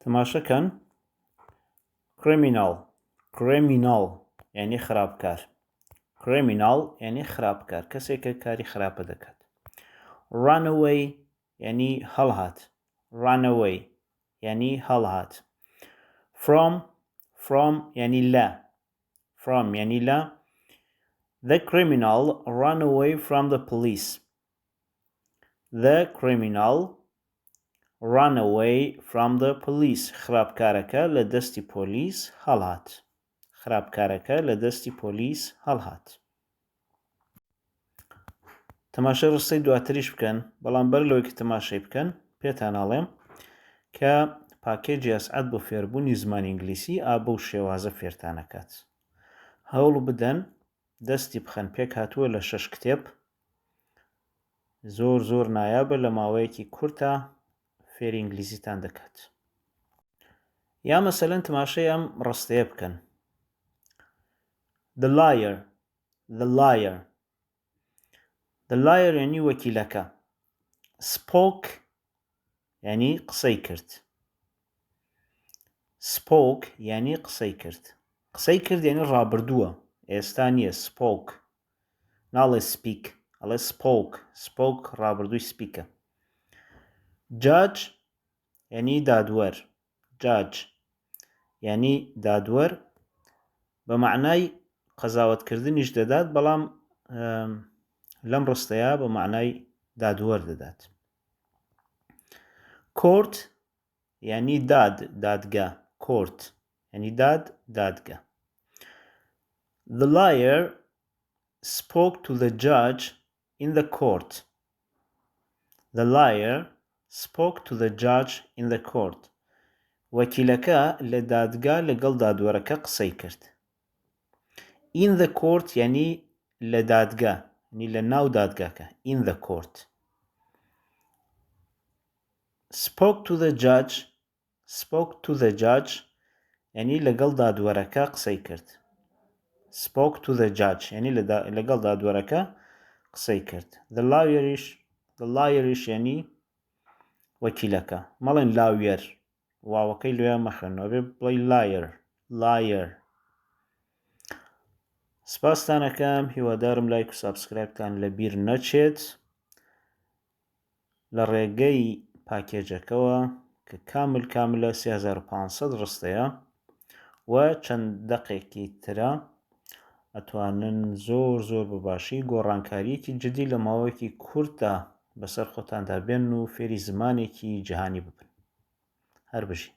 تماشەکەن criminal یعنی خراپکار یعنی خراپکار کەسێکە کاری خراپە دەکات. runaway یعنی هەڵهات یعنی هەڵهات. from یعنی لە The criminal ran away from the police. خراپکارەکە لە دەستی پۆلیس هەڵهات. تەماشای ڕستەی دواتریش بکەن، بەڵام بەر لەوەی کە تەماشای بکەن پێتان ئەڵێم کە پاکێجی ئەسعەد بۆ فێربوونی زمانی ئینگلیسی بەو شێوازە فێرتانەکات. هەوڵ بدەن دەستی بخەن پێک هاتووە لە 6 کتێب، زۆر نایابە لە ماوەیەکی کورتە فێری ئینگلیزیتان دەکات. یا مەسەلەن تەماشای ئەم ڕستەیە بکەن. The liar یعنی وەکیلەکە. spoke یعنی قسەی کرد. یعنی ڕابردووە، ئێستا نییە. spoke ناڵێ speak، ئەڵێ spoke ڕابردووی speakە. judge یعنی دادوەر بە معنای قەزاوەتکردنیش دەدات، بەڵام لەم ڕستەیە بە معنای دادوەر دەدات. court یعنی دادگا. The liar spoke to the judge in the court. وەکیلەکە لە دادگا لەگەڵ دادوەرەکە قسەی کرد. In the court یعنی لە دادگا، یعنی لە ناو دادگاکە. In the court. spoke to the judge یعنی لەگەڵ دادوەرەکە قسەی کرد. The liar یعنی وەکیلەکە. مەڵێن لاوێر، واوەکەی لێە مەخەنەوە، بێ بڵێ liar. سپاستانەکەم، هیوادارم لایک و سابسکرایبتان لەبیر نەچێت لە ڕێگەی پاکێجەکەوە کە کاملە 3500 ڕستەیە و چەند دەقێکی ترە ئەتوانن زۆر بەباشی گۆڕانکاریەکی جدی لە ماوەیەکی کورتدا بەسەر خۆتاندا بێن و فێری زمانێکی جیهانی ببن. هەر بژین.